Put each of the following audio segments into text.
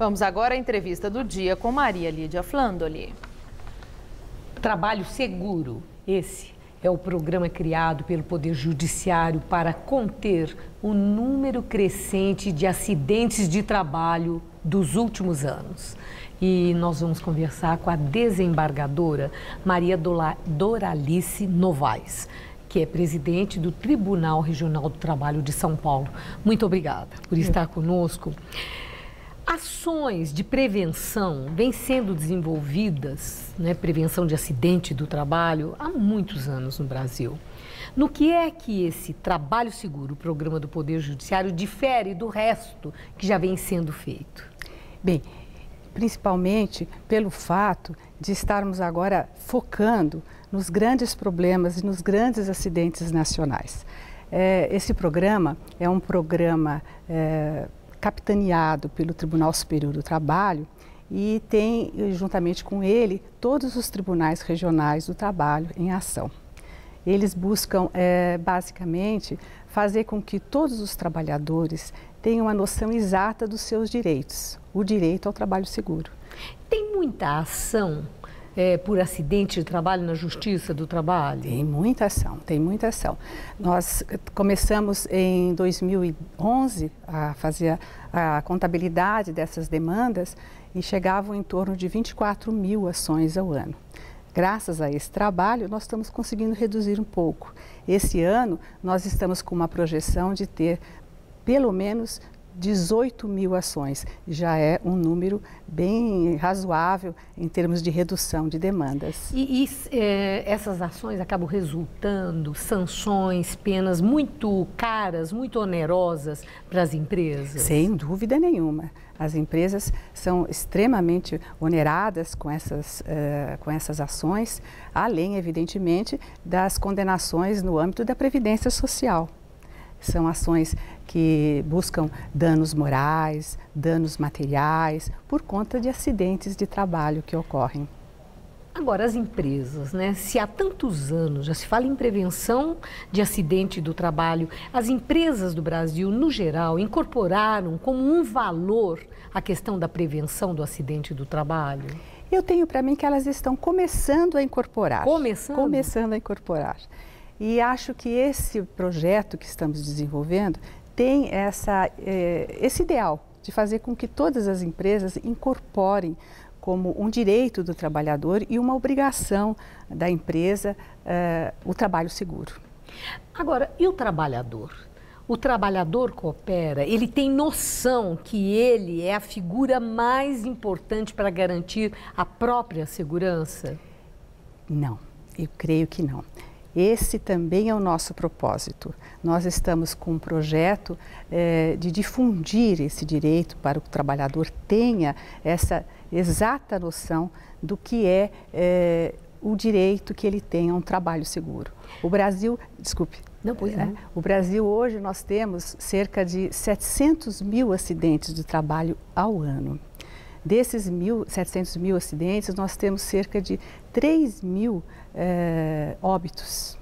Vamos agora à entrevista do dia com Maria Lídia Flandoli. Trabalho Seguro, esse é o programa criado pelo Poder Judiciário para conter o número crescente de acidentes de trabalho dos últimos anos. E nós vamos conversar com a desembargadora Maria Doralice Novaes, que é presidente do Tribunal Regional do Trabalho de São Paulo. Muito obrigada por estar conosco. Ações de prevenção vêm sendo desenvolvidas, prevenção de acidente do trabalho, há muitos anos no Brasil. No que é que esse Trabalho Seguro, o programa do Poder Judiciário, difere do resto que já vem sendo feito? Bem, principalmente pelo fato de estarmos agora focando nos grandes problemas e nos grandes acidentes nacionais. Esse programa é um programa capitaneado pelo Tribunal Superior do Trabalho e tem, juntamente com ele, todos os tribunais regionais do trabalho em ação. Eles buscam, basicamente, fazer com que todos os trabalhadores tenham uma noção exata dos seus direitos, o direito ao trabalho seguro. Tem muita ação por acidente de trabalho na Justiça do Trabalho? Tem muita ação, tem muita ação. Nós começamos em 2011 a fazer a contabilidade dessas demandas e chegavam em torno de 24 mil ações ao ano. Graças a esse trabalho, nós estamos conseguindo reduzir um pouco. Esse ano, nós estamos com uma projeção de ter pelo menos 18 mil ações. Já é um número bem razoável em termos de redução de demandas. E essas ações acabam resultando sanções, penas muito caras, muito onerosas para as empresas? Sem dúvida nenhuma. As empresas são extremamente oneradas com essas ações, além, evidentemente, das condenações no âmbito da Previdência Social. São ações que buscam danos morais, danos materiais, por conta de acidentes de trabalho que ocorrem. Agora, as empresas, se há tantos anos já se fala em prevenção de acidente do trabalho, as empresas do Brasil, no geral, incorporaram como um valor a questão da prevenção do acidente do trabalho? Eu tenho para mim que elas estão começando a incorporar. Começando a incorporar. E acho que esse projeto que estamos desenvolvendo tem esse ideal de fazer com que todas as empresas incorporem como um direito do trabalhador e uma obrigação da empresa o trabalho seguro. Agora, e o trabalhador? O trabalhador coopera, ele tem noção que ele é a figura mais importante para garantir a própria segurança? Não, eu creio que não. Esse também é o nosso propósito. Nós estamos com um projeto de difundir esse direito para que o trabalhador tenha essa exata noção do que é o direito que ele tenha a um trabalho seguro. O Brasil, desculpe. Não, pois não. O Brasil hoje nós temos cerca de 700 mil acidentes de trabalho ao ano. Desses 700 mil acidentes, nós temos cerca de 3 mil óbitos,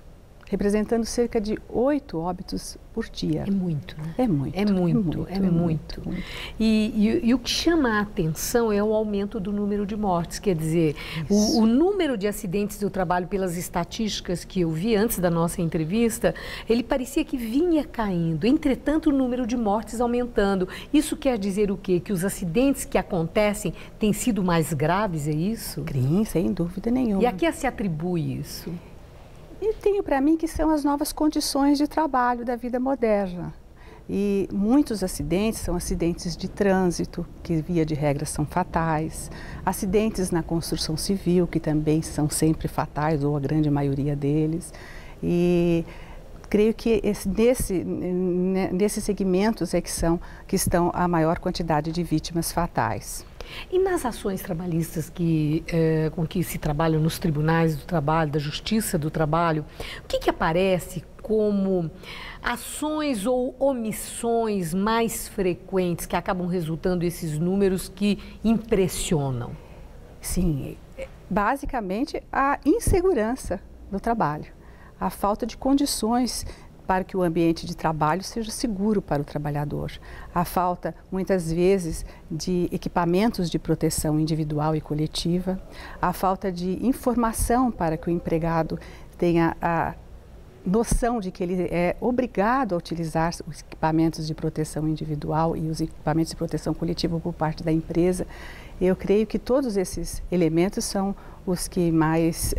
representando cerca de 8 óbitos por dia. É muito, né? É muito. É muito. E o que chama a atenção é o aumento do número de mortes. Quer dizer, o número de acidentes do trabalho, pelas estatísticas que eu vi antes da nossa entrevista, ele parecia que vinha caindo. Entretanto, o número de mortes aumentando. Isso quer dizer o quê? Que os acidentes que acontecem têm sido mais graves, é isso? Sim, sem dúvida nenhuma. E a que se atribui isso? E tenho para mim que são as novas condições de trabalho da vida moderna. E muitos acidentes são acidentes de trânsito, que via de regra são fatais, acidentes na construção civil, que também são sempre fatais, ou a grande maioria deles. E creio que nesses segmentos é que estão a maior quantidade de vítimas fatais. E nas ações trabalhistas com que se trabalha nos tribunais do trabalho, da Justiça do Trabalho, o que aparece como ações ou omissões mais frequentes que acabam resultando esses números que impressionam? Sim, basicamente a insegurança no trabalho, a falta de condições para que o ambiente de trabalho seja seguro para o trabalhador. A falta, muitas vezes, de equipamentos de proteção individual e coletiva, a falta de informação para que o empregado tenha a noção de que ele é obrigado a utilizar os equipamentos de proteção individual e os equipamentos de proteção coletiva por parte da empresa. Eu creio que todos esses elementos são os que mais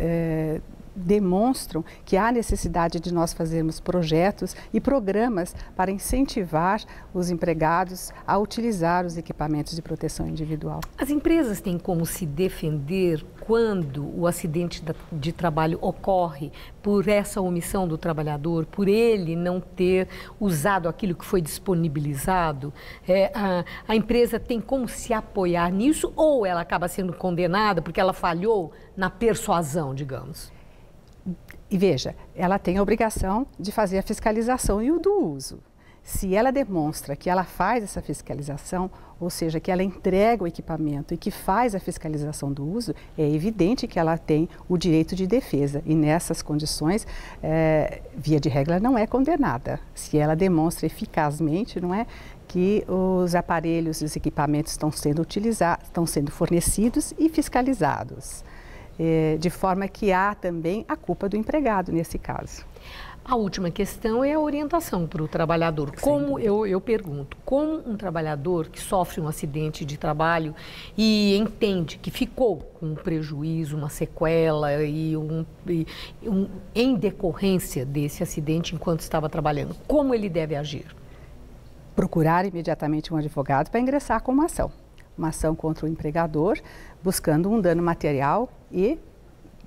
demonstram que há necessidade de nós fazermos projetos e programas para incentivar os empregados a utilizar os equipamentos de proteção individual. As empresas têm como se defender quando o acidente de trabalho ocorre por essa omissão do trabalhador, por ele não ter usado aquilo que foi disponibilizado? A empresa tem como se apoiar nisso ou ela acaba sendo condenada porque ela falhou na persuasão, digamos? E veja, ela tem a obrigação de fazer a fiscalização e o do uso. Se ela demonstra que ela faz essa fiscalização, ou seja, que ela entrega o equipamento e que faz a fiscalização do uso, é evidente que ela tem o direito de defesa. E nessas condições, via de regra, não é condenada. Se ela demonstra eficazmente, não é, que os aparelhos e os equipamentos estão sendo utilizados, estão sendo fornecidos e fiscalizados. De forma que há também a culpa do empregado nesse caso. A última questão é a orientação para o trabalhador. Como eu pergunto, como um trabalhador que sofre um acidente de trabalho e entende que ficou com um prejuízo, uma sequela em decorrência desse acidente enquanto estava trabalhando, como ele deve agir? Procurar imediatamente um advogado para ingressar com uma ação contra o empregador, buscando um dano material e,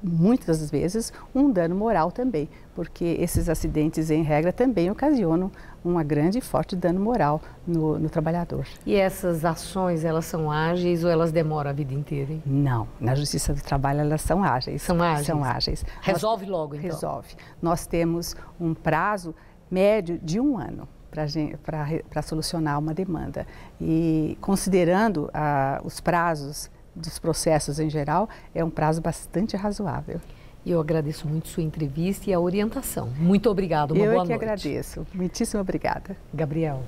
muitas vezes, um dano moral também, porque esses acidentes, em regra, também ocasionam um grande e forte dano moral no trabalhador. E essas ações, elas são ágeis ou elas demoram a vida inteira, hein? Não, na Justiça do Trabalho elas são ágeis. São ágeis? São ágeis. Resolve logo, então? Resolve. Nós temos um prazo médio de 1 ano para solucionar uma demanda. E considerando os prazos dos processos em geral, é um prazo bastante razoável. Eu agradeço muito sua entrevista e a orientação. Muito obrigada, uma boa noite. Eu que agradeço. Muitíssimo obrigada. Gabriel.